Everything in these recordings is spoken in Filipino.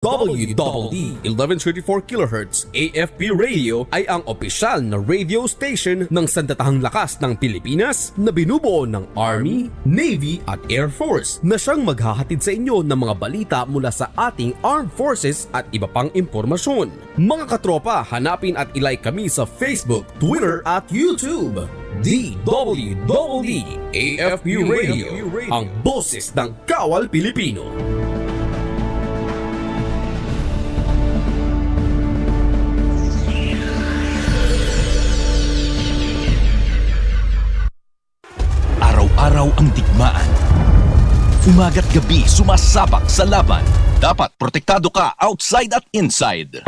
DWDD 1134 kHz AFP Radio ay ang opisyal na radio station ng sandatahang lakas ng Pilipinas na binubuo ng Army, Navy at Air Force na siyang maghahatid sa inyo ng mga balita mula sa ating Armed Forces at iba pang impormasyon. Mga katropa, hanapin at ilike kami sa Facebook, Twitter at YouTube. DWDD AFP Radio, ang boses ng Kawal Pilipino. Araw ang digmaan. Umaga't gabi sumasabak sa laban. Dapat protektado ka outside at inside.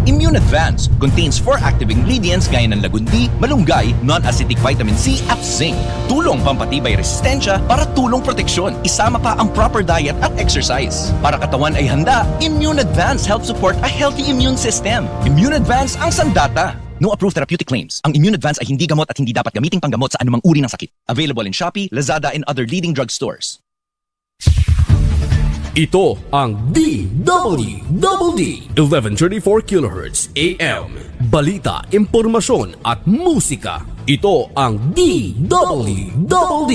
Immune Advance contains 4 active ingredients gaya ng lagundi, malunggay, non-acidic vitamin C at zinc. Tulong pampatibay resistensya para tulong proteksyon. Isama pa ang proper diet at exercise. Para katawan ay handa, Immune Advance helps support a healthy immune system. Immune Advance ang sandata. No approved therapeutic claims. Ang Immune Advance ay hindi gamot at hindi dapat gamiting panggamot sa anumang uri ng sakit. Available in Shopee, Lazada, and other leading drugstores. Ito ang DWDD 1134 kHz AM. Balita, impormasyon at musika. Ito ang DWDD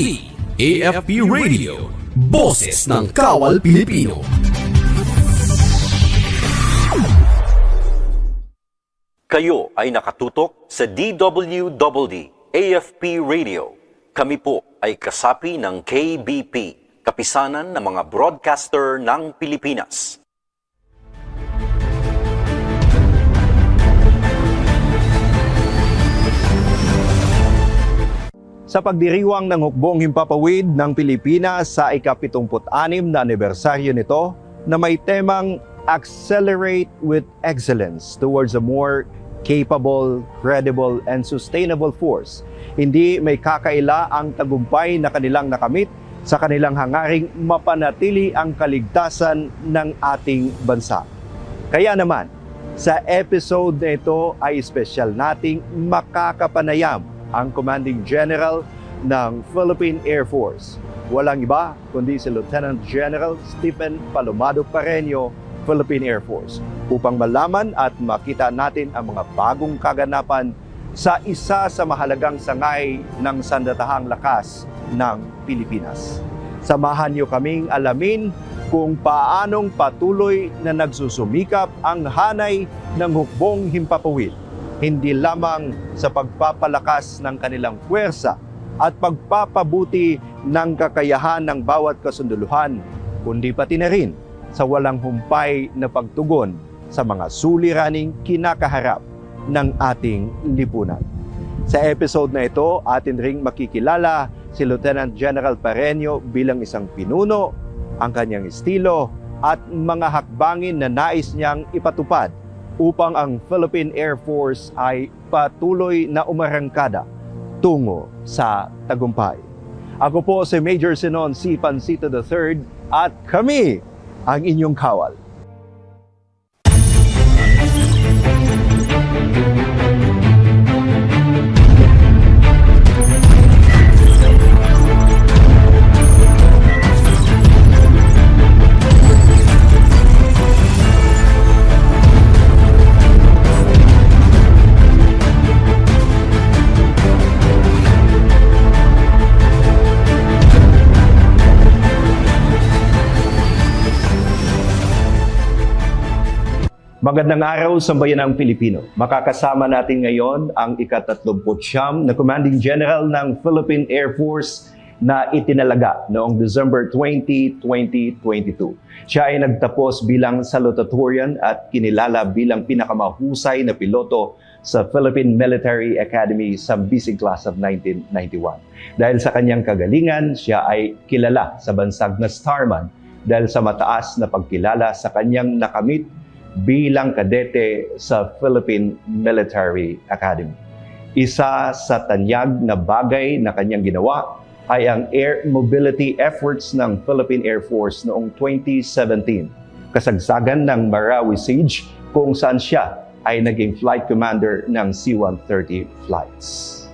AFP Radio. Boses ng Kawal Pilipino. Kayo ay nakatutok sa DWDD AFP Radio. Kami po ay kasapi ng KBP, Kapisanan ng mga Broadcaster ng Pilipinas. Sa pagdiriwang ng Hukbong Himpapawid ng Pilipinas sa ika-76 na anibersaryo nito na may temang Accelerate with Excellence towards a more capable, credible, and sustainable force. Hindi may kakaila ang tagumpay na kanilang nakamit sa kanilang hangaring mapanatili ang kaligtasan ng ating bansa. Kaya naman, sa episode na ito ay espesyal nating makakapanayam ang Commanding General ng Philippine Air Force. Walang iba kundi si Lieutenant General Stephen Palomado Parreño, Philippine Air Force, upang malaman at makita natin ang mga bagong kaganapan sa isa sa mahalagang sangay ng sandatahang lakas ng Pilipinas. Samahan niyo kaming alamin kung paanong patuloy na nagsusumikap ang hanay ng Hukbong Himpapawid, hindi lamang sa pagpapalakas ng kanilang puwersa at pagpapabuti ng kakayahan ng bawat kasunduluhan, kundi pati na rin sa walang humpay na pagtugon sa mga suliraning kinakaharap ng ating lipunan. Sa episode na ito, atin ring makikilala si Lieutenant General Parreño bilang isang pinuno, ang kanyang estilo at mga hakbangin na nais niyang ipatupad upang ang Philippine Air Force ay patuloy na umarangkada tungo sa tagumpay. Ako po si Major Sinon C. Pancito III at kami ang inyong kawal. Magandang araw sa bayanang Pilipino. Makakasama natin ngayon ang ika-tatlongput na Commanding General ng Philippine Air Force na itinalaga noong December 20, 2022. Siya ay nagtapos bilang salutatorian at kinilala bilang pinakamahusay na piloto sa Philippine Military Academy sa Bisig Class of 1991. Dahil sa kanyang kagalingan, siya ay kilala sa bansag na Starman dahil sa mataas na pagkilala sa kanyang nakamit bilang kadete sa Philippine Military Academy. Isa sa tanyag na bagay na kanyang ginawa ay ang air mobility efforts ng Philippine Air Force noong 2017. Kasagsagan ng Marawi Siege kung saan siya ay naging flight commander ng C-130 flights.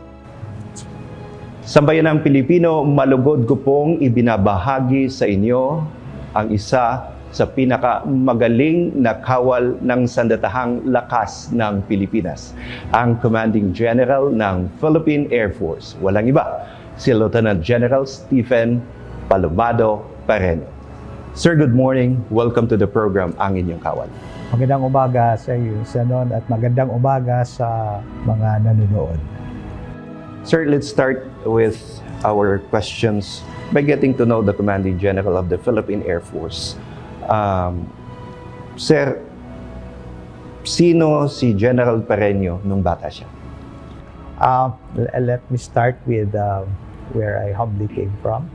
Sambayanang Pilipino, malugod ko pong ibinabahagi sa inyo ang isa sa pinakamagaling na kawal ng sandatahang lakas ng Pilipinas, ang Commanding General ng Philippine Air Force. Walang iba, si Lieutenant General Stephen Palomado Parreño. Sir, good morning. Welcome to the program, Ang Inyong Kawal. Magandang umaga sa iyo, Sanon, at magandang umaga sa mga nanonood. Sir, let's start with our questions by getting to know the Commanding General of the Philippine Air Force. Sir, sino si General Parreño nung bata siya? Let me start with where I humbly came from.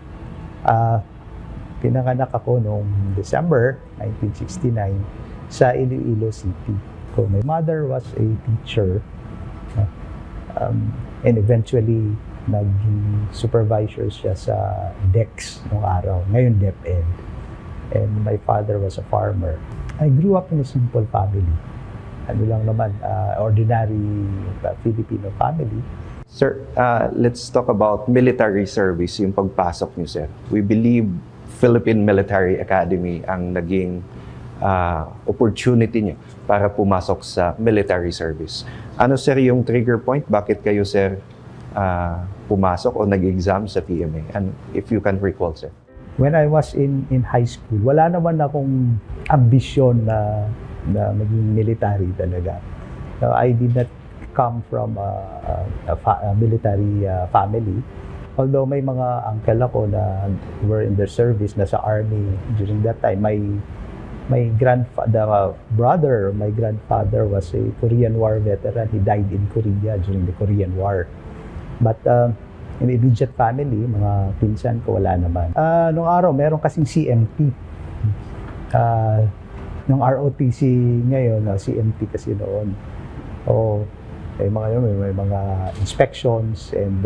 Pinanganak ako noong December 1969 sa Iloilo City. So my mother was a teacher and eventually naging supervisor siya sa DEX noong araw, ngayon DepEd. And my father was a farmer. I grew up in a simple family. Ano lang naman, ordinary Filipino family. Sir, let's talk about military service, yung pagpasok niyo, sir. We believe Philippine Military Academy ang naging opportunity niyo para pumasok sa military service. Ano, sir, yung trigger point? Bakit kayo, sir, pumasok o nag-exam sa PMA? And if you can recall, sir. When I was in high school, wala naman akong ambisyon na maging military talaga. So, I did not come from a military family. Although may mga uncle ako na were in their service, na sa army during that time. My grandfather, my grandfather was a Korean War veteran. He died in Korea during the Korean War. But in immediate family, mga pinsan ko, wala naman. Nung araw, meron kasing CMP. Nung ROTC ngayon, CMP kasi noon. May mga inspections and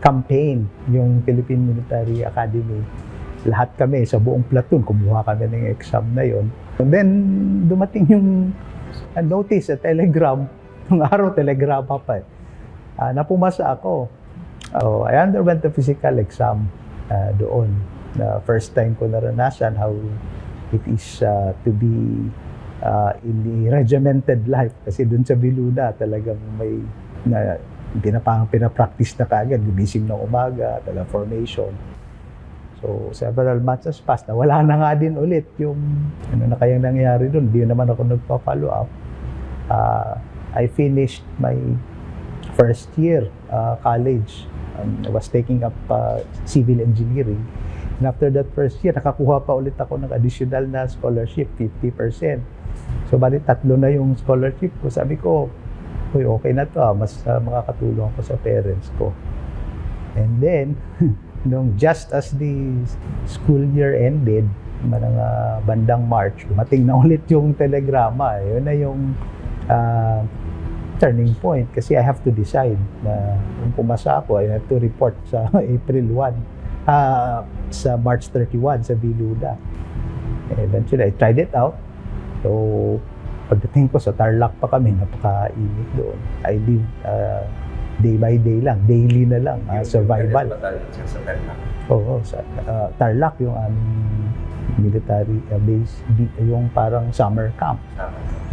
campaign yung Philippine Military Academy. Lahat kami sa buong platoon, kumuha kami ng exam na yon. And then dumating yung notice, a telegram. Nung araw, telegrama pa eh. Napumasa ako. I underwent the physical exam doon. First time ko naranasan how it is to be in the regimented life. Kasi doon sa Biluda, talagang may pinapractice na kaagad. Gumising ng umaga, talagang formation. So, several months has passed. Wala na nga din ulit yung ano na kayang nangyari doon. Hindi naman ako nagpa-follow up. I finished my first year college. I was taking up civil engineering. And after that first year, nakakuha pa ulit ako ng additional na scholarship, 50%. So, bali 3 na yung scholarship ko. Sabi ko, okay na to, mas makakatulong ako sa parents ko. And then, just as the school year ended, mga bandang March, dumating na ulit yung telegrama. Yun na yung turning point kasi I have to decide na kung pumasa ako, I have to report sa April 1, sa March 31 sa Biluda. Eventually, I tried it out. So, pagdating ko sa Tarlac pa kami, napaka-init doon. I live day by day lang, daily na lang, survival. Oo, sa Tarlac yung aming military base, yung parang summer camp.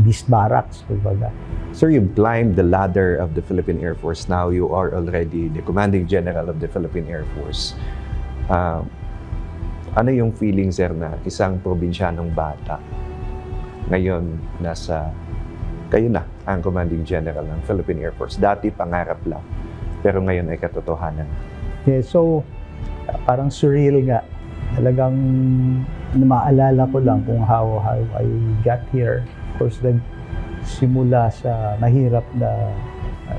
Beast barracks, kumbaga. Sir, you've climbed the ladder of the Philippine Air Force. Now you are already the Commanding General of the Philippine Air Force. Ano yung feeling, sir, na isang probinsyanong bata ngayon kayo na ang Commanding General ng Philippine Air Force? Dati pangarap lang, pero ngayon ay katotohanan. Yeah, so parang surreal nga. Talagang maalala ko lang kung how I got here. Of course, simula sa mahirap na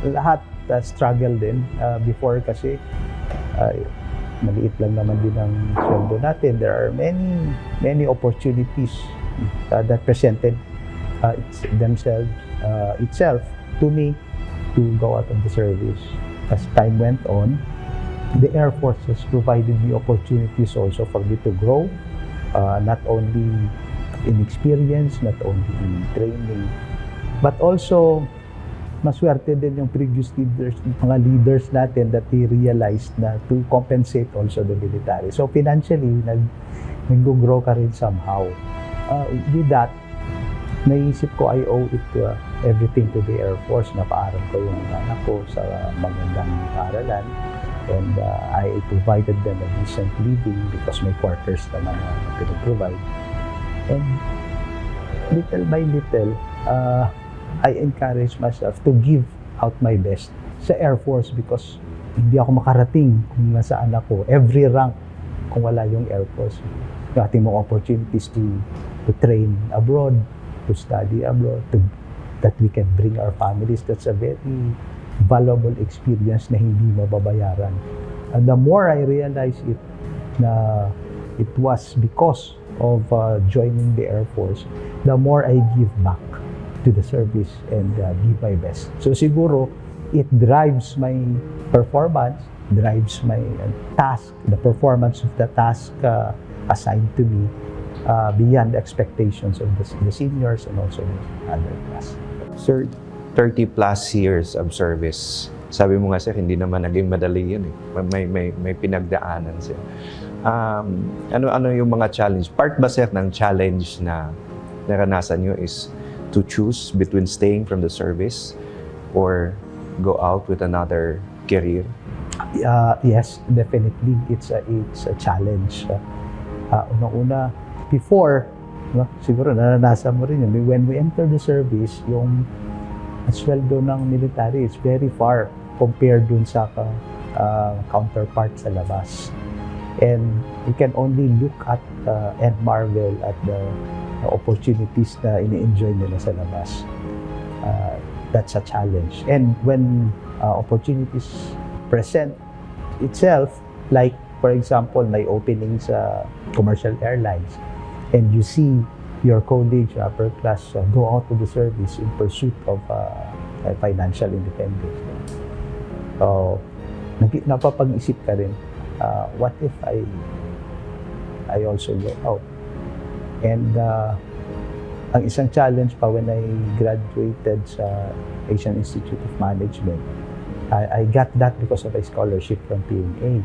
lahat struggle din before kasi maliit lang naman din ang sweldo natin. There are many opportunities that presented itself to me to go out of the service. As time went on, the Air Force has provided me opportunities also for me to grow, not only in experience, not only in training, but also maswerte din yung previous leaders, mga leaders natin that they realized na to compensate also the military. So financially, nag-grow ka rin somehow. With that, naisip ko I owe it to everything to the Air Force. Napaaral ko yung anak ko sa magandang paaralan. And I provided them a decent living because may quarters naman na pinag-provide. And little by little, I encourage myself to give out my best sa Air Force because hindi ako makarating kung nasaan ako. Every rank kung wala yung Air Force. Yung ating mga opportunities to train abroad, to study abroad, that we can bring our families. That's a very valuable experience na hindi mababayaran. And the more I realize it, na it was because of joining the Air Force, the more I give back to the service and give my best. So siguro, it drives my performance, drives my task, the performance of the task assigned to me beyond the expectations of the seniors and also the other class. Sir, 30 plus years of service. Sabi mo nga sir, hindi naman naging madali yun eh. May pinagdaanan sir. Ano yung mga challenge? Part ba sir ng challenge na naranasan nyo is to choose between staying from the service or go out with another career? Yes, definitely. It's a challenge. Una-una, before, siguro naranasan mo rin yun. When we enter the service, yung sweldo ng military is very far compared dun sa counterpart sa labas. And you can only look at and marvel at the opportunities na ini-enjoy nila sa labas. That's a challenge. And when opportunities present itself, like for example, may opening sa commercial airlines, and you see your colleagues, upper class, go out to the service in pursuit of financial independence. So, napapag-isip ka rin, what if I also go out? And ang isang challenge pa when I graduated sa Asian Institute of Management, I got that because of a scholarship from PNA.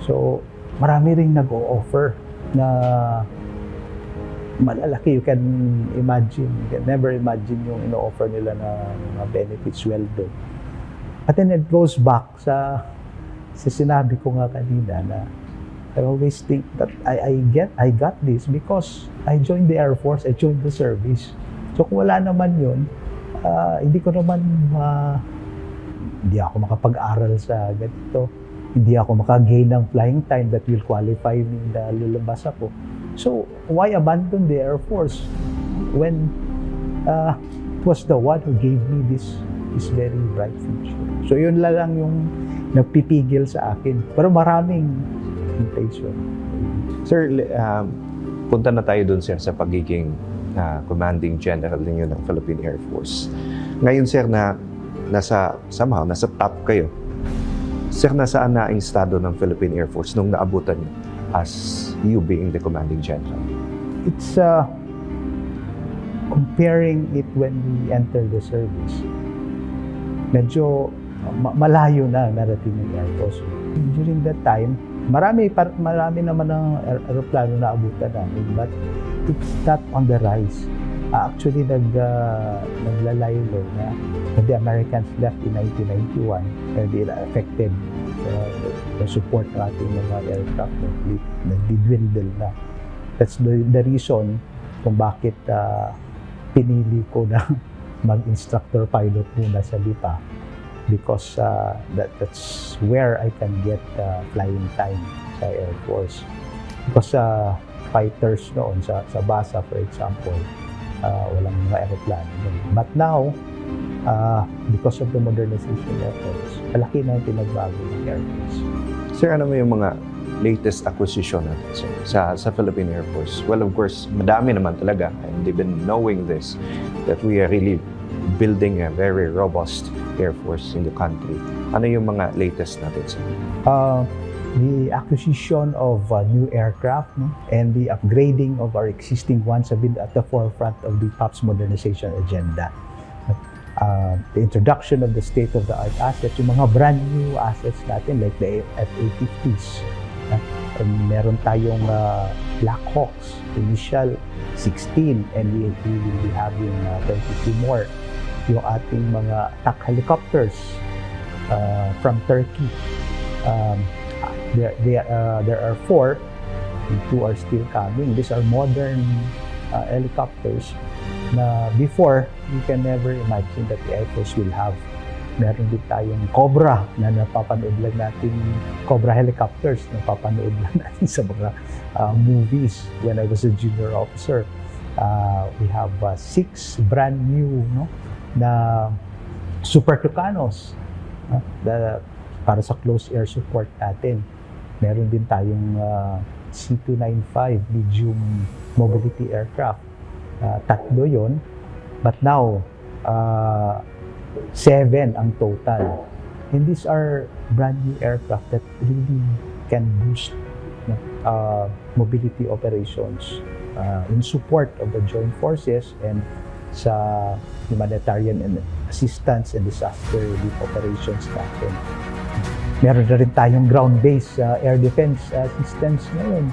So, marami ring nag-o-offer na malalaki. You can imagine, you can never imagine yung ino-offer nila na benefits sweldo. But then it goes back sa sinabi ko nga kanina na I always think that I got this because I joined the Air Force, I joined the service. So kung wala naman yun, hindi ako makapag-aral sa ganito. Hindi ako makagain ng flying time that will qualify me na lulabas ako. So, why abandon the Air Force when it was the one who gave me this very bright future? So, yun lang yung nagpipigil sa akin. Pero maraming temptation. Sir, punta na tayo dun sir sa pagiging commanding general ninyo ng Philippine Air Force. Ngayon sir na nasa top kayo. Sir, nasaan na ang estado ng Philippine Air Force nung naabutan niyo as you being the commanding general? It's comparing it when we enter the service. Medyo malayo na narating ng Air Force. During that time, marami naman ng aeroplano na abutan namin, but it's not on the rise. Actually, naglalaylo na when the Americans left in 1991, they affected the support ng ating mga aircraft fleet. Nagdidwindle na. That's the reason kung bakit pinili ko na mag-instructor pilot muna sa LIPA, because that's where I can get flying time sa Air Force. Because fighters noon sa basa, for example, walang mga aeroplano. But now, because of the modernization efforts, malaki na yung pinagbago ng Air Force. Sir, ano mo yung mga latest acquisition natin sa Philippine Air Force? Well, of course, madami naman talaga. And even knowing this, that we are really building a very robust Air Force in the country. Ano yung mga latest natin, sir? The acquisition of new aircraft and the upgrading of our existing ones have been at the forefront of the PAP's modernization agenda. the introduction of the state-of-the-art assets, yung mga brand new assets natin like the F-A-50s. Meron tayong Black Hawks, initial 16, and we will be having 22 more. Yung ating mga attack helicopters from Turkey. There are 4, and 2 are still coming. These are modern helicopters na before, you can never imagine that the Air Force will have. Meron din tayong Cobra na napapanood lang natin, Cobra helicopters, napapanood lang natin sa mga movies when I was a junior officer. We have 6 brand new na Super Tucanos para sa close air support natin. Meron din tayong C-295 medium mobility aircraft. 3 yon, but now 7 ang total. And these are brand new aircraft that really can boost mobility operations in support of the joint forces and sa humanitarian and assistance and disaster relief operations natin. Meron na rin tayong ground-based air defense systems ngayon.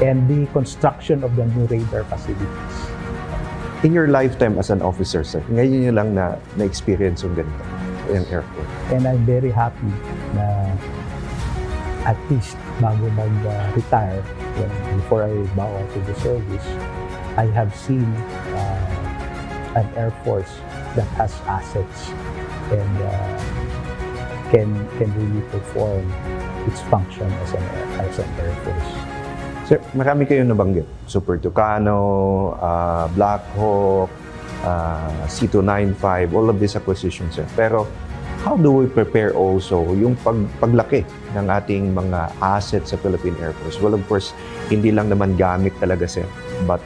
And the construction of the new radar facilities. In your lifetime as an officer, sir, ngayon nyo lang na-experience yung ganito, yung Air Force. And I'm very happy na at least bago mag-retire, before I bow out to the service, I have seen an Air Force that has assets and can really perform its function as an Air Force. Sir, marami kayong nabanggit. Super Tucano, Black Hawk, C-295, all of these acquisitions, sir. Pero how do we prepare also yung paglaki ng ating mga assets sa Philippine Air Force? Well, of course, hindi lang naman gamit talaga, sir. But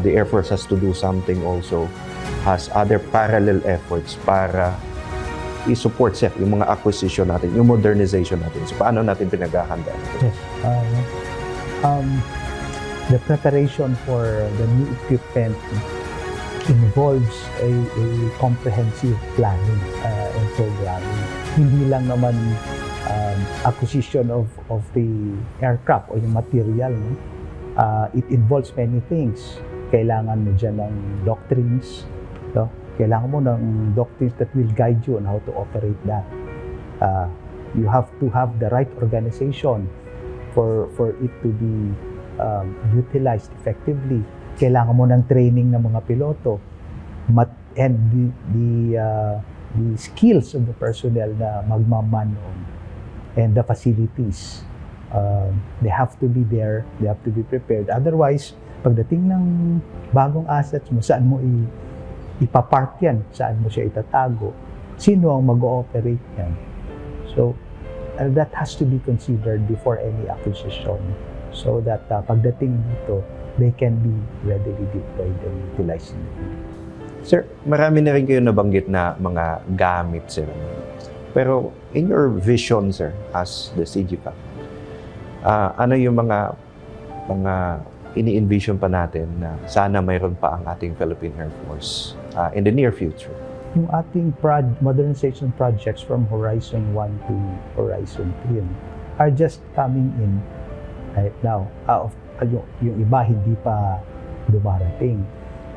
the Air Force has to do something also, has other parallel efforts para i-support, sir, yung mga acquisition natin, yung modernization natin. So, paano natin pinaghahanda? Yes. The preparation for the new equipment involves a comprehensive planning and programming. Hindi lang naman acquisition of the aircraft o yung material. It involves many things. Kailangan mo dyan ng doctrines. Kailangan mo ng doctrines that will guide you on how to operate that. You have to have the right organization for it to be utilized effectively. Kailangan mo ng training ng mga piloto and the skills of the personnel na magmamanon and the facilities. They have to be there, they have to be prepared. Otherwise, pagdating ng bagong assets mo, saan mo ipapark yan, saan mo siya itatago, sino ang mag-ooperate yan. So, that has to be considered before any acquisition so that pagdating dito, they can be readily deployed and utilized. Sir, marami na rin kayo nabanggit na mga gamit, sir. Pero in your vision, sir, as the CGPAF, ano yung mga ini-envision pa natin na sana mayroon pa ang ating Philippine Air Force in the near future? Yung ating modernization projects from Horizon 1 to Horizon 3 are just coming in right now. Yung iba hindi pa dumarating.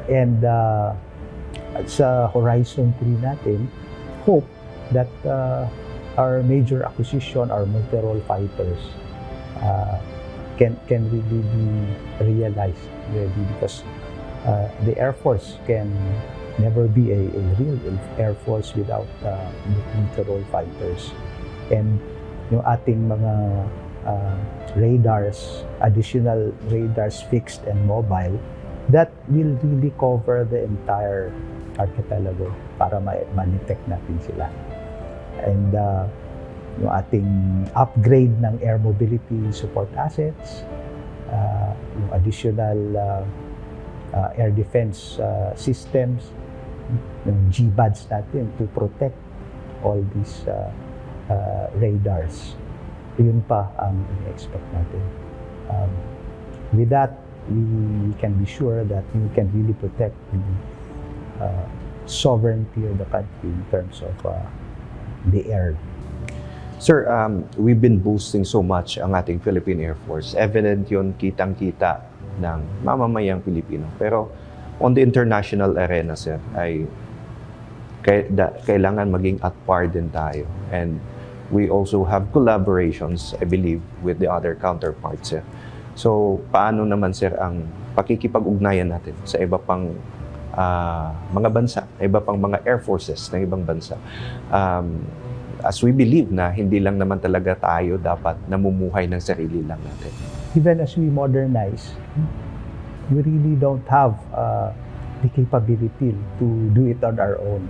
And sa Horizon 3 natin, hope that our major acquisition, our multi-role fighters, can really be realized already because the Air Force can never be a real Air Force without multi-role fighters. And yung ating mga radars, additional radars fixed and mobile, that will really cover the entire archipelago para ma-detect natin sila. And yung ating upgrade ng air mobility support assets, yung additional air defense systems, yung GBADs natin to protect all these radars. Yun pa ang expect natin. With that, we can be sure that we can really protect the sovereignty of the country in terms of the air. Sir, we've been boosting so much ang ating Philippine Air Force. Evident yun, kitang-kita ng mamamayang Pilipino. Pero on the international arena, sir, ay kailangan maging at par din tayo. And we also have collaborations, I believe, with the other counterparts, sir. So, paano naman, sir, ang pakikipag-ugnayan natin sa iba pang mga bansa, iba pang mga air forces ng ibang bansa? As we believe na hindi lang naman talaga tayo dapat namumuhay ng sarili lang natin. Even as we modernize, we really don't have the capability to do it on our own.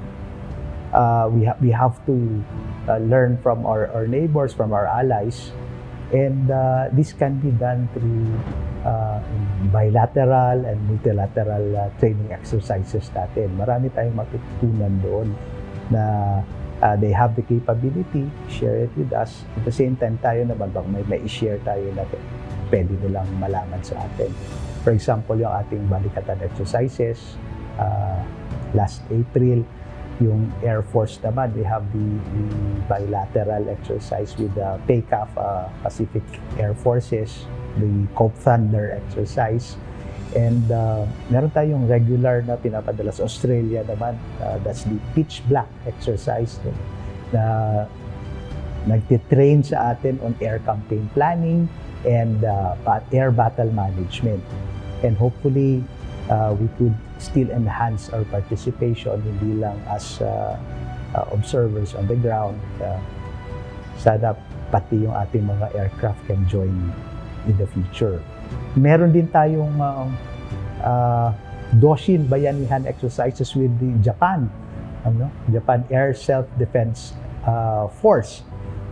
We have to learn from our neighbors, from our allies, and this can be done through bilateral and multilateral training exercises natin. Marami tayong matutunan doon na they have the capability, share it with us. At the same time, tayo naman, baka may i-share tayo na pwede nilang malaman sa atin. For example, yung ating balikatan exercises, last April, yung Air Force naman, we have the bilateral exercise with the PACAF, Pacific Air Forces, the Cope Thunder exercise. And meron tayong regular na pinapadala sa Australia naman, that's the Pitch Black exercise na nagtitrain sa atin on air campaign planning and air battle management. And hopefully, we could still enhance our participation, hindi lang as observers on the ground. Sana pati yung ating mga aircraft can join in the future. Meron din tayong Doshin Bayanihan exercises with the Japan Air Self-Defense Force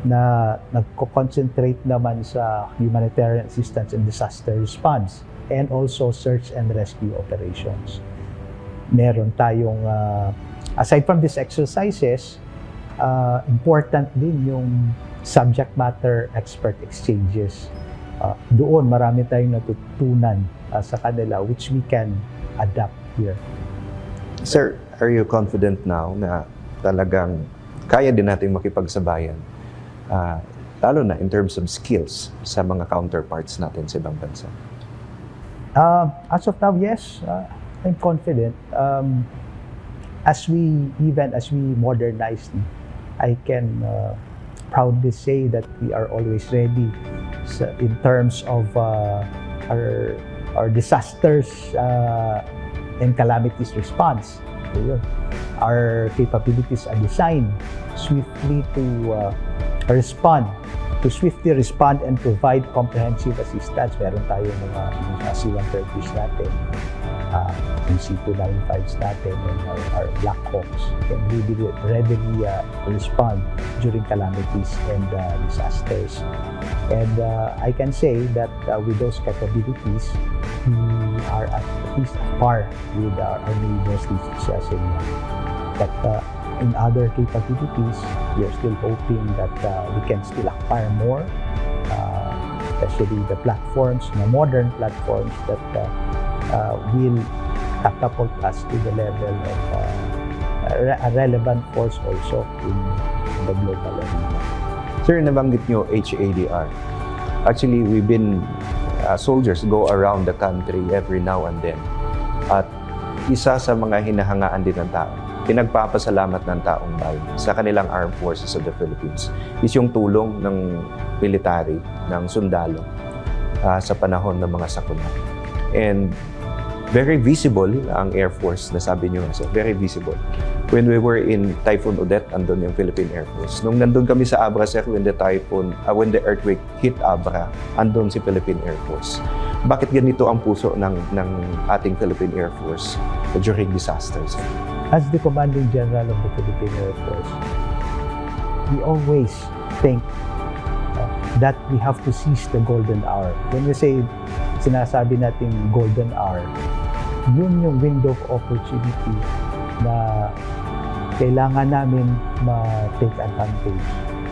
na nagko-concentrate naman sa humanitarian assistance and disaster response and also search and rescue operations. Meron tayong, aside from these exercises, important din yung subject matter expert exchanges. Doon marami tayong natutunan sa kanila which we can adapt here. Sir, are you confident now na talagang kaya din nating makipagsabayan, lalo na in terms of skills sa mga counterparts natin sa ibang bansa? As of now, yes, I'm confident. As we modernize, I can proudly say that we are always ready in terms of our disasters and calamities response. Our capabilities are designed swiftly to swiftly respond and provide comprehensive assistance. Meron tayong mga C-130s natin, yung C-295s natin, and our Black Hawks can really readily respond during calamities and disasters. And I can say that with those capabilities, we are at least par with our neighbors, but in other capabilities, we are still hoping that we can still acquire more, especially the platforms, the modern platforms that will catapult us to the level of a relevant force also in the global arena. Sir, nabanggit nyo HADR. Actually, we've been soldiers go around the country every now and then. At isa sa mga hinahangaan din ng tao, pinagpapasalamat ng taong bayan sa kanilang armed forces of the Philippines is yung tulong ng military, ng sundalo sa panahon ng mga sakuna. And very visible ang Air Force, nasabi nyo nga, very visible. When we were in Typhoon Odette, andun yung Philippine Air Force. Nung nandun kami sa Abra, sir, when the earthquake hit Abra, andun si Philippine Air Force. Bakit ganito ang puso ng ating Philippine Air Force during disasters? As the Commanding General of the Philippine Air Force, we always think that we have to seize the golden hour. When we say, sinasabi natin golden hour, yun yung window of opportunity na kailangan namin ma-take advantage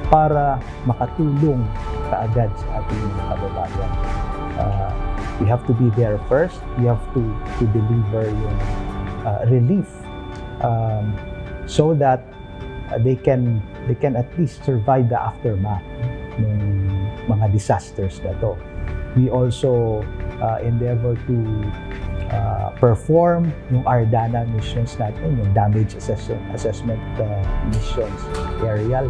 para makatulong kaagad sa ating mga kababayan. We have to be there first. We have to deliver yung relief so that they can at least survive the aftermath ng mga disasters na to. We also endeavor to perform yung ARDANA missions natin, yung damage assessment missions, aerial.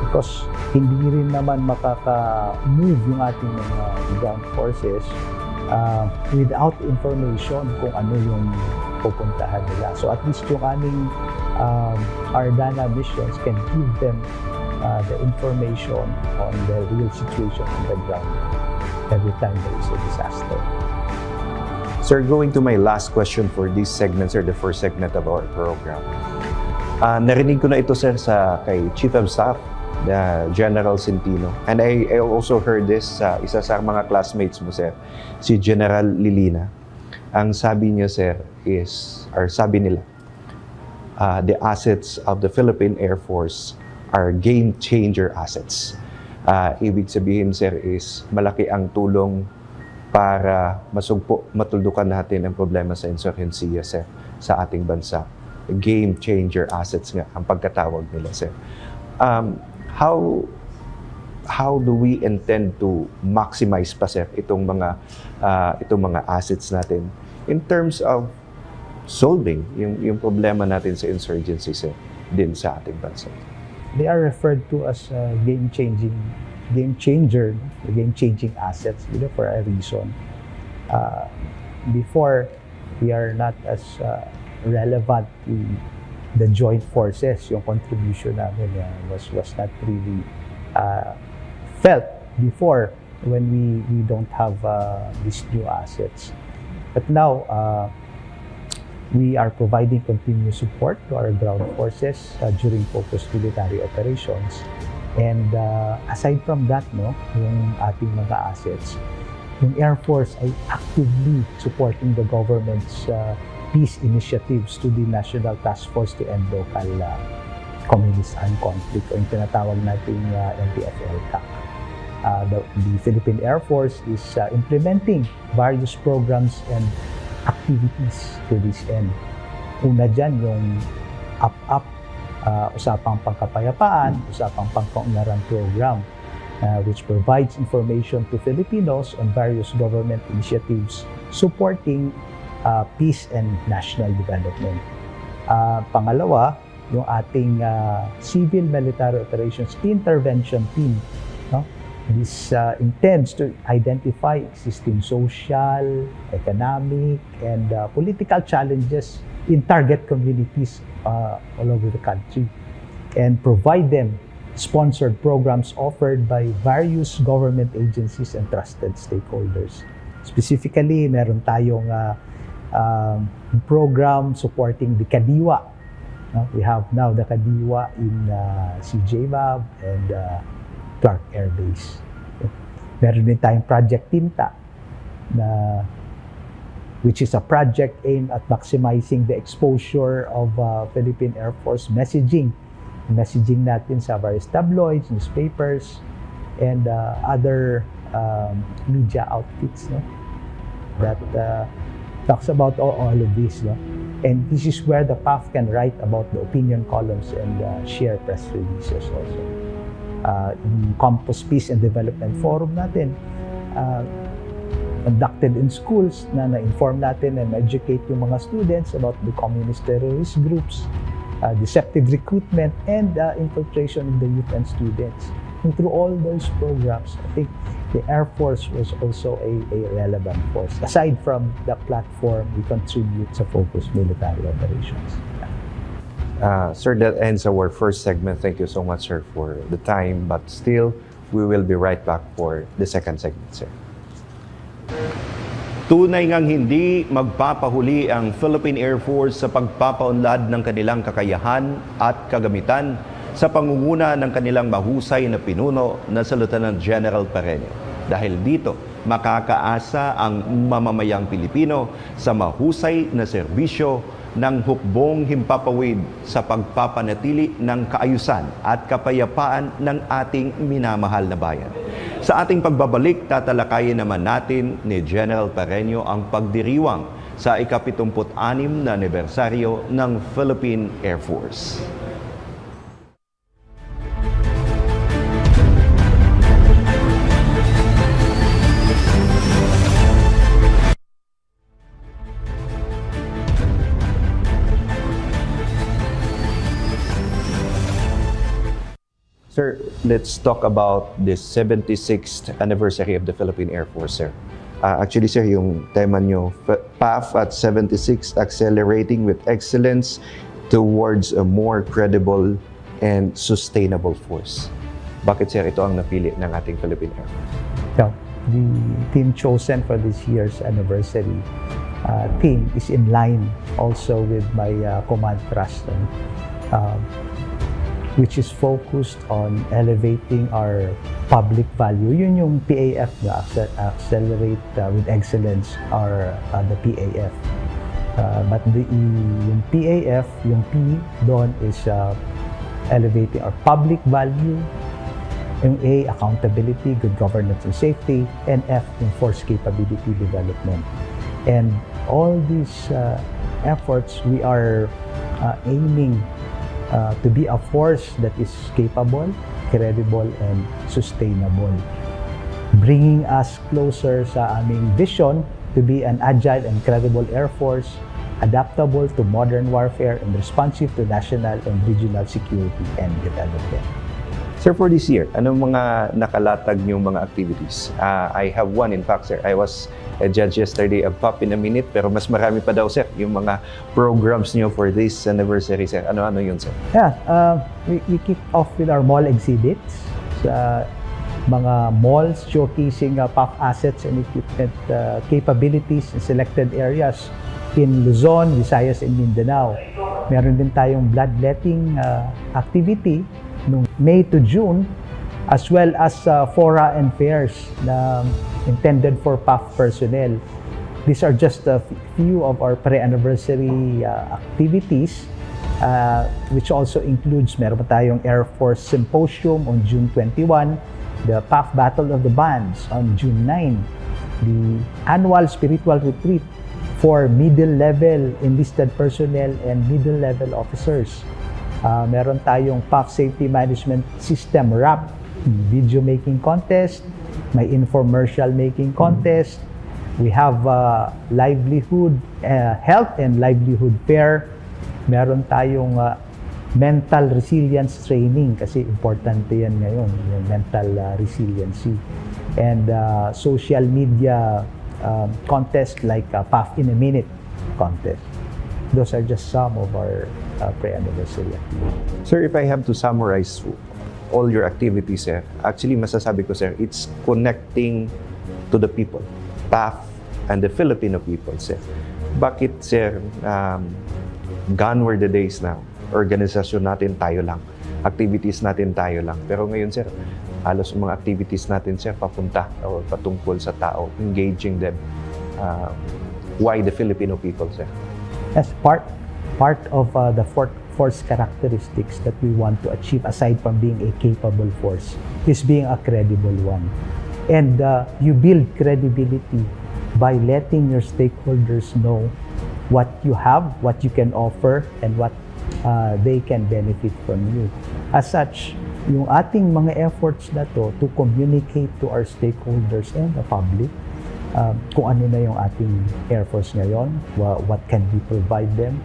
Because hindi rin naman makaka-move yung ating mga ground forces without information kung ano yung pupuntahan nila. So at least yung aming ARDANA missions can give them the information on the real situation on the ground every time there is a disaster. Sir, going to my last question for this segment, sir, the first segment of our program. Narinig ko na ito, sir, kay Chief of Staff, General Centino. And I also heard this sa isa sa mga classmates mo, sir, si General Lilina. Ang sabi niya, sir, sabi nila, the assets of the Philippine Air Force are game-changer assets. Ibig sabihin, sir, is malaki ang tulong para matuldukan natin ang problema sa insurgency, sir, sa ating bansa. Game-changer assets nga ang pagkatawag nila, sir. How do we intend to maximize pa, sir, itong mga assets natin in terms of solving yung problema natin sa insurgency, sir, din sa ating bansa? They are referred to as game-changing assets, for a reason. Before, we are not as relevant to the joint forces. Yung contribution namin was not really felt before when we don't have these new assets. But now, we are providing continuous support to our ground forces during focused military operations. And aside from that, yung ating mga assets, yung Air Force ay actively supporting the government's peace initiatives to the National Task Force to End Local Communist Armed Conflict, o yung tinatawag nating NTF-ELCAC. The Philippine Air Force is implementing various programs and activities to this end. Una dyan, yung up usapang pangkapayapaan, usapang pangkaunlaran program, which provides information to Filipinos on various government initiatives supporting peace and national development. Pangalawa, yung ating Civil Military Operations Intervention Team. This intends to identify existing social, economic, and political challenges in target communities all over the country and provide them sponsored programs offered by various government agencies and trusted stakeholders. Specifically, meron tayong program supporting the Kadiwa. We have now the Kadiwa in CGPAF and Clark Air Base. Meron din tayong Project Tinta, which is a project aimed at maximizing the exposure of Philippine Air Force messaging natin sa various tabloids, newspapers, and other media outfits that talks about all of this. And this is where the PAF can write about the opinion columns and share press releases also. Yung Campus Peace and Development Forum natin, conducted in schools na na-inform natin and educate yung mga students about the communist terrorist groups, deceptive recruitment, and infiltration of the youth and students. And through all those programs, I think the Air Force was also a relevant force. Aside from the platform, we contribute sa focused military operations. Sir, that ends our first segment. Thank you so much, sir, for the time. But still, we will be right back for the second segment, sir. Tunay ngang hindi magpapahuli ang Philippine Air Force sa pagpapaunlad ng kanilang kakayahan at kagamitan sa pangunguna ng kanilang mahusay na pinuno na si Lieutenant General Parreño. Dahil dito, makakaasa ang mamamayang Pilipino sa mahusay na serbisyo ng Hukbong Himpapawid sa pagpapanatili ng kaayusan at kapayapaan ng ating minamahal na bayan. Sa ating pagbabalik, tatalakayin naman natin ni General Parreño ang pagdiriwang sa ika-76 na anibersaryo ng Philippine Air Force. Sir, let's talk about the 76th anniversary of the Philippine Air Force, sir. Actually, sir, yung tema nyo, PAF at 76, Accelerating with Excellence Towards a More Credible and Sustainable Force. Bakit, sir, ito ang napili ng ating Philippine Air Force? So, the theme chosen for this year's anniversary theme is in line also with my command thrust, which is focused on elevating our public value. Yun yung PAF, Accelerate with Excellence, or the PAF. But yung PAF, yung P doon is elevating our public value. Yung A, accountability, good governance and safety. And F, yung force capability development. And all these efforts, we are aiming to be a force that is capable, credible, and sustainable. Bringing us closer sa aming vision to be an agile and credible Air Force, adaptable to modern warfare and responsive to national and regional security and development. Sir, for this year, anong mga nakalatag niyong mga activities? I have one, in fact, sir. I was a judge yesterday of PAP in a minute, pero mas marami pa daw, sir, yung mga programs niyo for this anniversary, sir. Ano-ano yun, sir? Yeah, we kick off with our mall exhibits sa mga malls showcasing PAF assets and equipment capabilities in selected areas in Luzon, Visayas, and Mindanao. Meron din tayong bloodletting activity noong May to June, as well as fora and fairs na intended for PAF personnel. These are just a few of our pre-anniversary activities, which also includes, meron pa tayong Air Force Symposium on June 21, the PAF Battle of the Bands on June 9, the annual spiritual retreat for middle-level enlisted personnel and middle-level officers. Meron tayong PAF Safety Management System RAP, video making contest, may infomercial making contest. We have livelihood, health and livelihood fair. Meron tayong mental resilience training kasi importante yan ngayon, yung mental resiliency. And social media contest like PAF in a Minute contest. Those are just some of our pre-anniversary activities. Sir, if I have to summarize all your activities, sir, actually masasabi ko, sir, it's connecting to the people, PAF and the Filipino people, sir. Bakit, sir, gone were the days now, organisasyon natin tayo lang, activities natin tayo lang. Pero ngayon, sir, halos mga activities natin, sir, papunta o patungkol sa tao, engaging them. Why the Filipino people, sir? As part of the force characteristics that we want to achieve, aside from being a capable force, is being a credible one. And you build credibility by letting your stakeholders know what you have, what you can offer, and what they can benefit from you. As such, yung ating mga efforts na to communicate to our stakeholders and the public kung ano na yung ating Air Force ngayon, what can we provide them,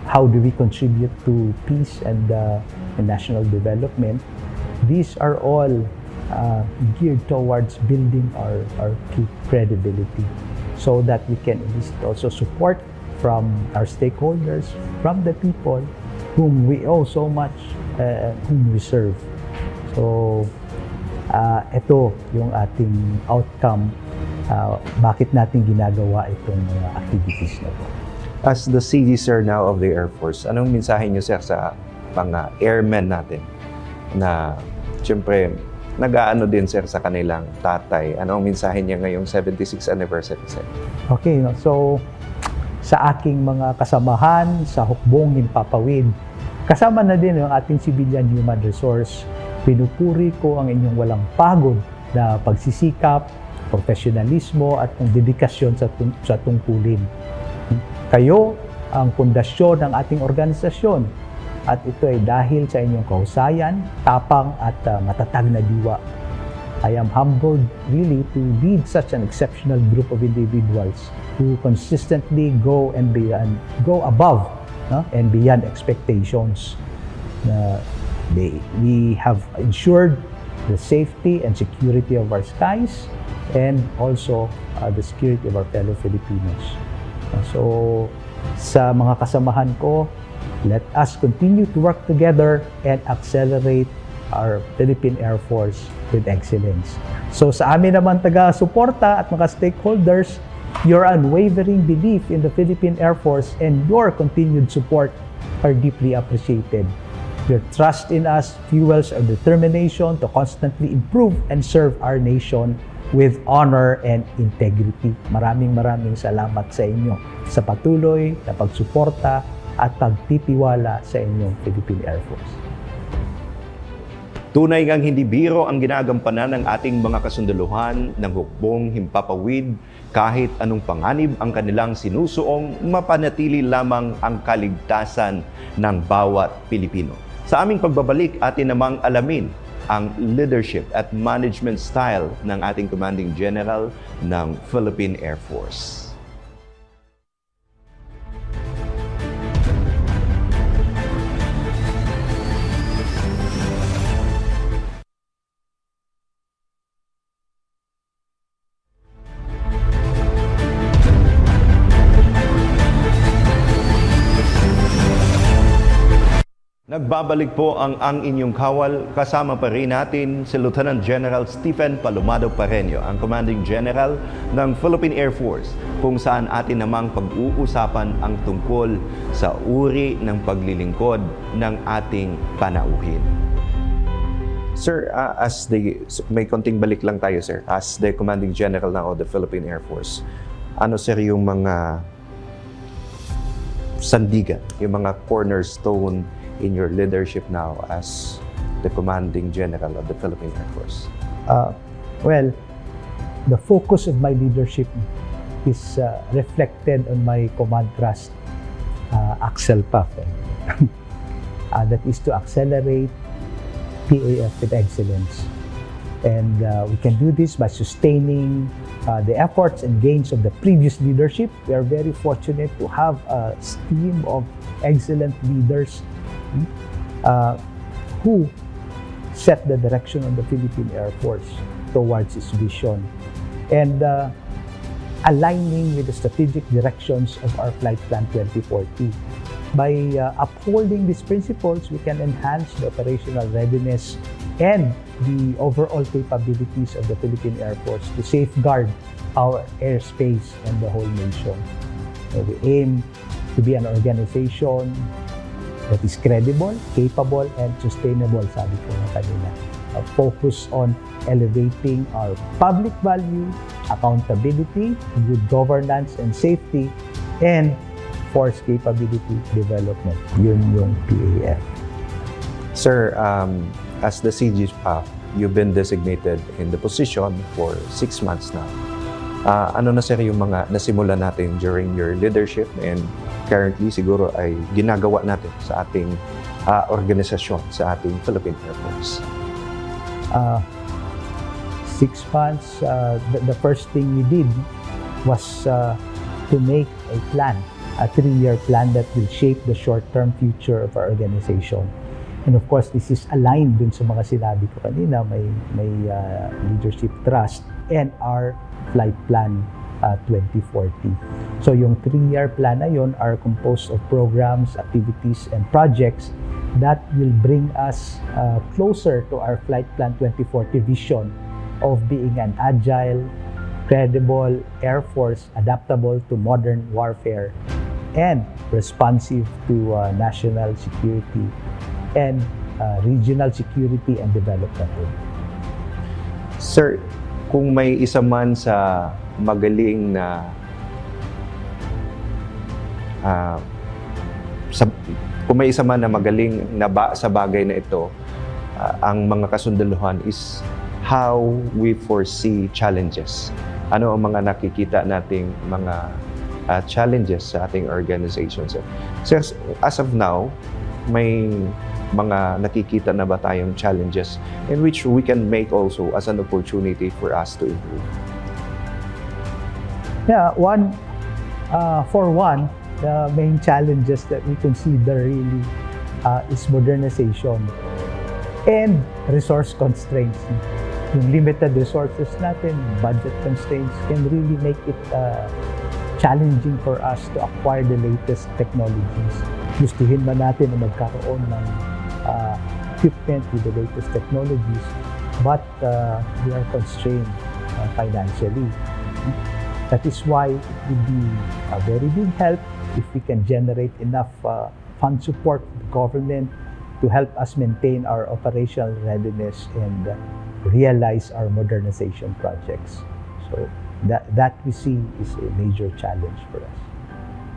how do we contribute to peace and national development. These are all geared towards building our credibility so that we can elicit also support from our stakeholders, from the people whom we owe so much, whom we serve. So, ito yung ating outcome. Bakit natin ginagawa itong activities na to. As the CG, sir, now of the Air Force, anong mensahe niyo, sir, sa mga airmen natin na, siyempre, nag-aano din, sir, sa kanilang tatay? Anong mensahe niya ngayong 76th anniversary, sir? Okay, so, sa aking mga kasamahan sa Hukbong Himpapawid, kasama na din yung ating civilian human resource, pinupuri ko ang inyong walang pagod na pagsisikap profesionalismo at ng dedikasyon sa tungkulin. Kayo ang pundasyon ng ating organisasyon at ito ay dahil sa inyong kahusayan, tapang at matatag na diwa. I am humbled really to lead such an exceptional group of individuals who consistently go above and beyond expectations. We have ensured the safety and security of our skies and also the security of our fellow Filipinos. So, sa mga kasamahan ko, let us continue to work together and accelerate our Philippine Air Force with excellence. So sa amin naman taga-suporta at mga stakeholders, your unwavering belief in the Philippine Air Force and your continued support are deeply appreciated. Your trust in us fuels our determination to constantly improve and serve our nation with honor and integrity. Maraming salamat sa inyo sa patuloy na pagsuporta at pagtitiwala sa inyong Philippine Air Force. Tunay ngang hindi biro ang ginagampanan ng ating mga kasundaluhan ng Hukbong Himpapawid kahit anong panganib ang kanilang sinusuong, mapanatili lamang ang kaligtasan ng bawat Pilipino. Sa aming pagbabalik, atin namang alamin ang leadership at management style ng ating Commanding General ng Philippine Air Force. Nagbabalik po ang Inyong Kawal. Kasama pa rin natin si Lieutenant General Stephen Palomado Parreño, ang Commanding General ng Philippine Air Force, kung saan atin namang pag-uusapan ang tungkol sa uri ng paglilingkod ng ating panauhin. Sir, may konting balik lang tayo, sir. As the Commanding General now of the Philippine Air Force, ano sir yung mga sandigan, yung mga cornerstone in your leadership now as the Commanding General of the Philippine Air Force? Well, the focus of my leadership is reflected on my command thrust, CGPAF. That is to accelerate PAF with excellence. And we can do this by sustaining the efforts and gains of the previous leadership. We are very fortunate to have a team of excellent leaders who set the direction of the Philippine Air Force towards its vision and aligning with the strategic directions of our Flight Plan 2040. By upholding these principles, we can enhance the operational readiness and the overall capabilities of the Philippine Air Force to safeguard our airspace and the whole nation. So we aim to be an organization that is credible, capable, and sustainable, sabi ko na kanina. Focus on elevating our public value, accountability, good governance and safety, and force capability development. Yun yung PAF. Sir, as the CGPAF, you've been designated in the position for 6 months now. Ano na sir yung mga nasimula natin during your leadership and currently siguro ay ginagawa natin sa ating organisasyon, sa ating Philippine Air Force? 6 months, the first thing we did was to make a plan, a 3-year plan that will shape the short-term future of our organization. And of course, this is aligned dun sa mga sinabi ko kanina, may leadership trust and our flight plan 2040. So yung 3-year plan na yun are composed of programs, activities, and projects that will bring us closer to our Flight Plan 2040 vision of being an agile, credible Air Force adaptable to modern warfare and responsive to national security and regional security and development. Sir, kung may isa man sa magaling na kung may isa man na magaling na sa bagay na ito, ang mga kasundaluhan is how we foresee challenges. Ano ang mga nakikita nating mga challenges sa ating organization, sir? Sir, as of now, may mga nakikita na ba tayong challenges in which we can make also as an opportunity for us to improve? Yeah, for one, the main challenges that we consider really is modernization and resource constraints. Yung limited resources natin, budget constraints can really make it challenging for us to acquire the latest technologies. Gustuhin man natin na magkaroon ng equipment with the latest technologies, but we are constrained financially. That is why it would be a very big help if we can generate enough fund support from the government to help us maintain our operational readiness and realize our modernization projects. So that we see is a major challenge for us.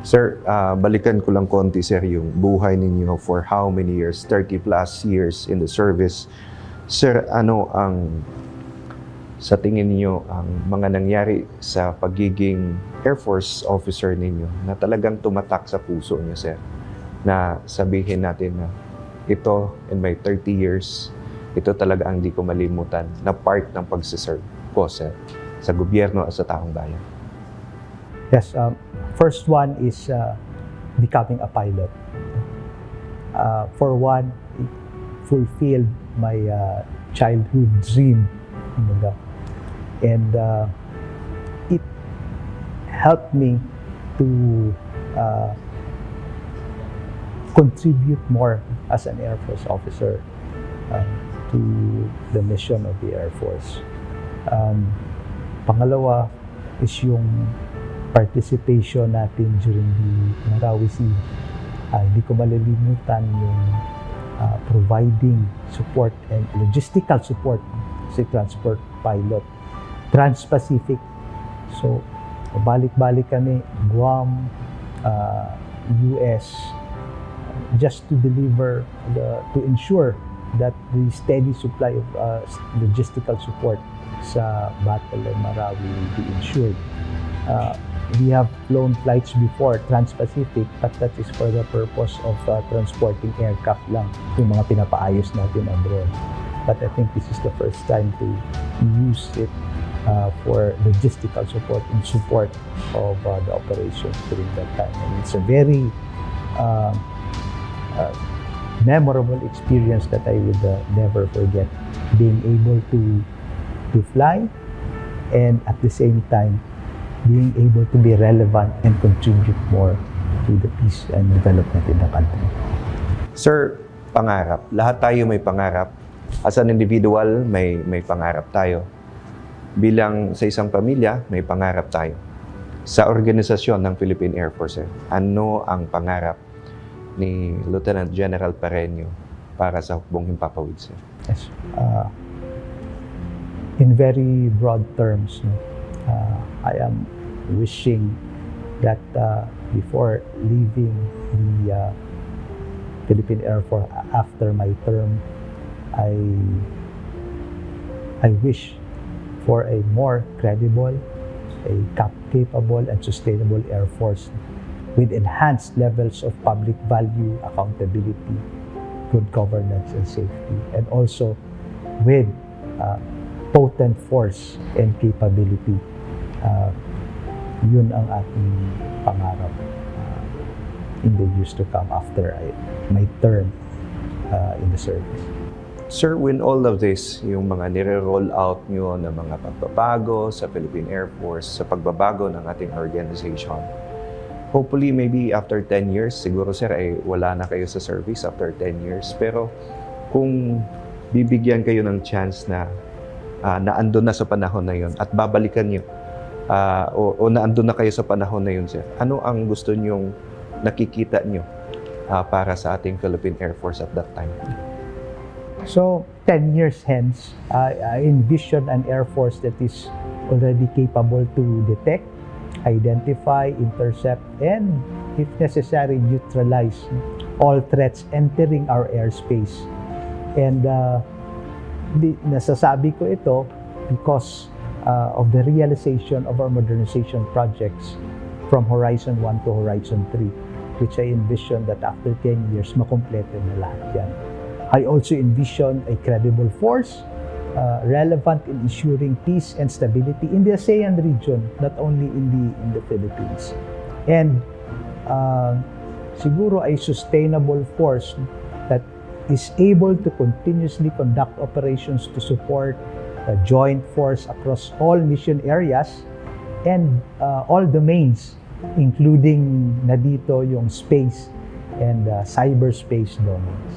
Sir, balikan ko lang konti, sir, yung buhay ninyo for how many years? 30 plus years in the service. Sir, ano ang sa tingin niyo ang mga nangyari sa pagiging Air Force officer ninyo na talagang tumatak sa puso niyo, sir? Na sabihin natin na ito in my 30 years, ito talaga ang di ko malimutan na part ng pagsiserve ko, sir, sa gobyerno at sa taong bayan. Yes, first one is becoming a pilot. For one, it fulfilled my childhood dream. And it helped me to contribute more as an Air Force officer to the mission of the Air Force. Pangalawa is yung participation natin during the Marawi Sea. Hindi ko malilimutan yung providing support and logistical support sa transport pilot. Trans-Pacific. So, balik-balik kami, Guam, US, just to deliver, to ensure that the steady supply of logistical support sa Battle of Marawi will be ensured. We have flown flights before, Trans-Pacific, but that is for the purpose of transporting aircraft lang, yung mga pinapaayos natin abroad. But I think this is the first time to use it for logistical support in support of the operations during that time. And it's a very memorable experience that I would never forget. Being able to fly and at the same time being able to be relevant and contribute more to the peace and development in the country. Sir, pangarap. Lahat tayo may pangarap. As an individual, may pangarap tayo. Bilang sa isang pamilya, may pangarap tayo. Sa organisasyon ng Philippine Air Force, ano ang pangarap ni Lieutenant General Parreño para sa Hukbong Himpapawid, sir? Yes. In very broad terms, I am wishing that before leaving the Philippine Air Force after my term, I wish for a more credible, capable, and sustainable Air Force with enhanced levels of public value, accountability, good governance, and safety, and also with potent force and capability. Yun ang ating pangarap in the years to come after my term in the service. Sir, when all of this, yung mga nire-roll out nyo na mga pagbabago sa Philippine Air Force, sa pagbabago ng ating organization, hopefully maybe after 10 years, siguro sir ay wala na kayo sa service after 10 years. Pero kung bibigyan kayo ng chance na naandun na sa panahon na yun at babalikan nyo, o naandun na kayo sa panahon na yun, sir, ano ang gusto nyong nakikita nyo para sa ating Philippine Air Force at that time? So, 10 years hence, I envision an Air Force that is already capable to detect, identify, intercept, and, if necessary, neutralize all threats entering our airspace. And nasasabi ko ito because of the realization of our modernization projects from Horizon 1 to Horizon 3, which I envision that after 10 years, makomplete na lahat yan. I also envision a credible force relevant in ensuring peace and stability in the ASEAN region, not only in the Philippines. And siguro a sustainable force that is able to continuously conduct operations to support a joint force across all mission areas and all domains, including na dito yung space and cyberspace domains.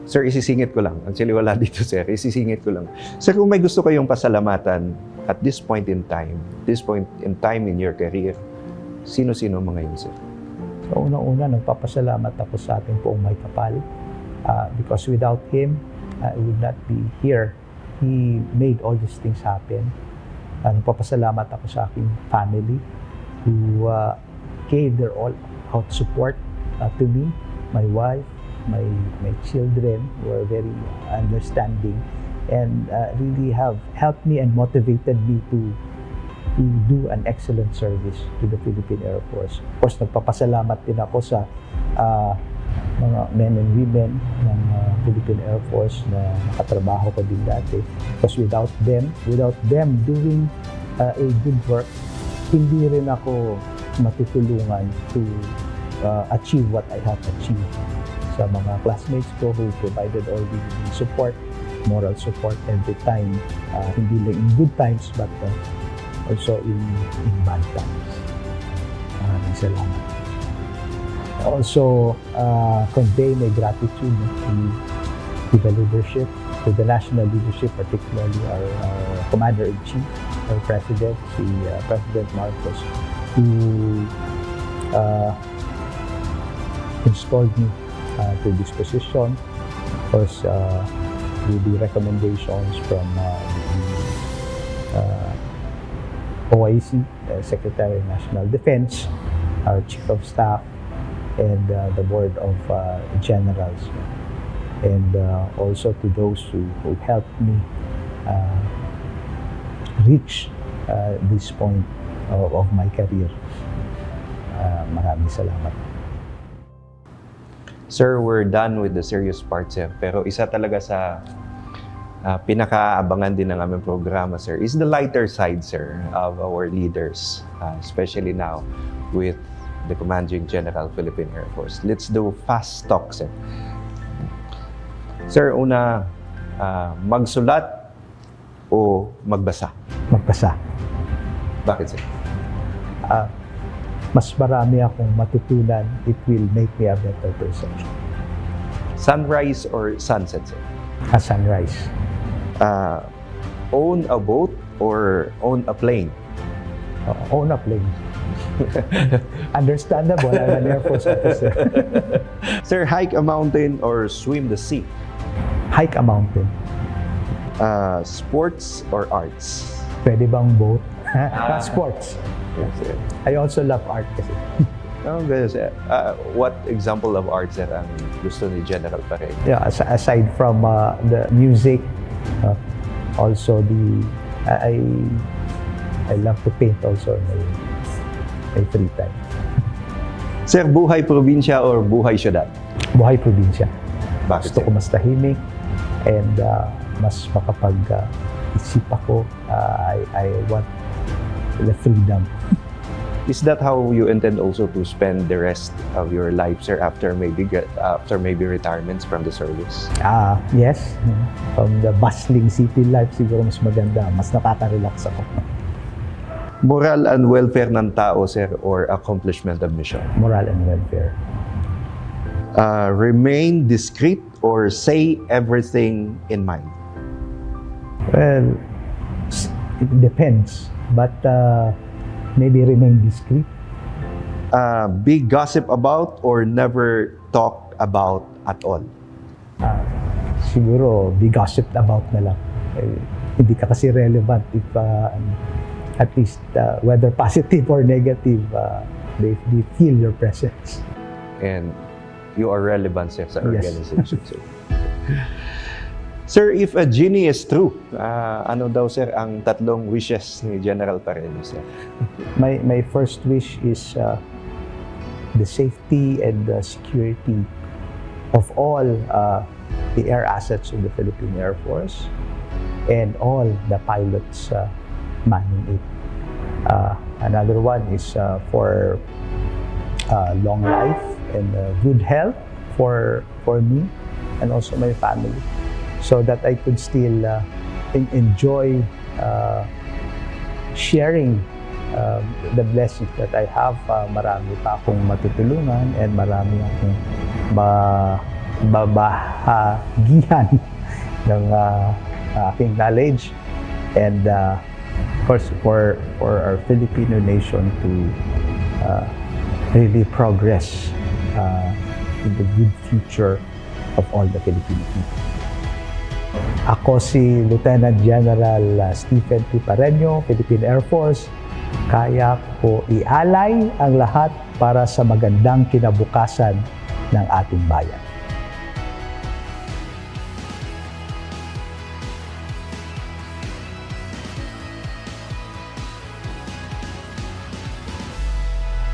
Sir, isisingit ko lang. Actually, wala dito, sir. Isisingit ko lang. Sir, kung may gusto kayong pasalamatan at this point in time in your career, sino-sino mga yun, sir? So, unang-una, nagpapasalamat ako sa ating poong may kapal because without him, I would not be here. He made all these things happen. Nagpapasalamat ako sa aking family who gave their all-out support to me, my wife, my children who are very understanding and really have helped me and motivated me to do an excellent service to the Philippine Air Force. Of course, nagpapasalamat din ako sa mga men and women ng Philippine Air Force na nakatrabaho ko din dati. Because without them doing a good work, hindi rin ako matutulungan to achieve what I have achieved. Sa mga classmates ko who provided all the support, moral support every time, hindi lang in good times but also in bad times. Maraming salamat. Also, convey my gratitude to the leadership, to the national leadership, particularly our Commander-in-Chief, our President, si President Marcos, who installed me to this position. Of course, with the recommendations from the OIC, Secretary of National Defense, our Chief of Staff, and the Board of Generals. And also to those who helped me reach this point of my career. Maraming salamat. Sir, we're done with the serious part, sir. Pero isa talaga sa pinakaabangan din ng aming programa, sir, is the lighter side, sir, of our leaders, especially now with the Commanding General, Philippine Air Force. Let's do fast talk, sir. Sir, una, magsulat o magbasa? Magbasa. Bakit, sir? Mas marami akong matutunan, it will make me a better person. Sunrise or sunset, sir? A sunrise. Own a boat or own a plane? Own a plane. Understandable, I'm an Air Force officer. Sir, hike a mountain or swim the sea? Hike a mountain. Sports or arts? Pwede bang both? Sports. Yes, sir. I also love art kasi. Oh, good, sir. What example of art, sir, ang gusto ni General Parreño? Yeah, aside from the music, also I love to paint also in my free time. Sir, buhay probinsya or buhay syudad? Buhay probinsya. Bakit, Gusto sir? ko mas tahimik and mas makapag-isip ako. I want the freedom. Is that how you intend also to spend the rest of your life, sir, after maybe retirements from the service? Yes. From the bustling city life, siguro mas maganda. Mas nakaka-relax ako. Moral and welfare ng tao, sir, or accomplishment of mission? Moral and welfare. Remain discreet or say everything in mind? Well, it depends. But maybe remain discreet. Be gossip about or never talk about at all? Siguro, be gossiped about na lang. Hindi ka kasi relevant if at least whether positive or negative, they feel your presence. And you are relevant, sir, sa organization, sir. Sir, if a genie is true, ano daw sir ang tatlong wishes ni General Parreño, sir? My first wish is the safety and the security of all the air assets of the Philippine Air Force and all the pilots manning it. Another one is for long life and good health for me and also my family, so that I could still enjoy sharing the blessings that I have. Marami pa akong matutulungan and marami akong babahagihan ng aking knowledge, and of course for our Filipino nation to really progress in the good future of all the Filipino people. Ako si Lieutenant General Stephen P. Palomado, Philippine Air Force. Kaya ko ialay ang lahat para sa magandang kinabukasan ng ating bayan.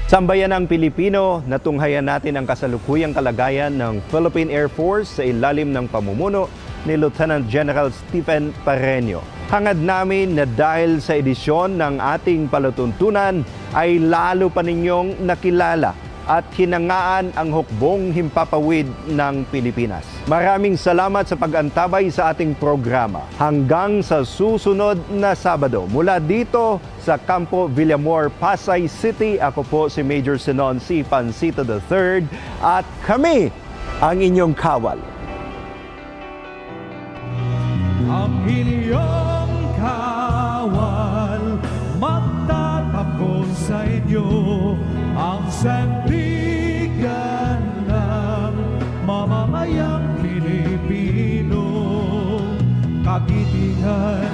Sambayanang Pilipino, natunghayan natin ang kasalukuyang kalagayan ng Philippine Air Force sa ilalim ng pamumuno ni Lieutenant General Stephen Palomado. Hangad namin na dahil sa edisyon ng ating palatuntunan ay lalo pa ninyong nakilala at hinangaan ang Hukbong Himpapawid ng Pilipinas. Maraming salamat sa pag-antabay sa ating programa. Hanggang sa susunod na Sabado. Mula dito sa Campo Villamor, Pasay City, ako po si Major Sinon C. Pancito III at kami ang inyong kawal. Ang inyong kawal, magtatakbo sa inyo, ang sandigan ng mamamayang Pilipino. Kagitingan,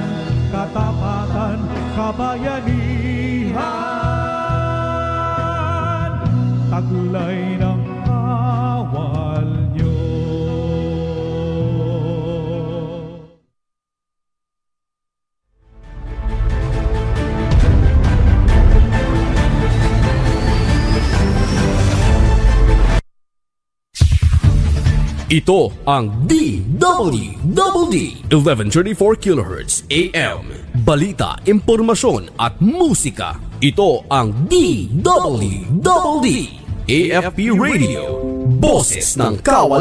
katapatan, kabayanihan, taglay ng kawal nyo. Ito ang DWDD 1134 kHz AM. Balita, impormasyon at musika. Ito ang DWDD AFP Radio. Boses ng Kawal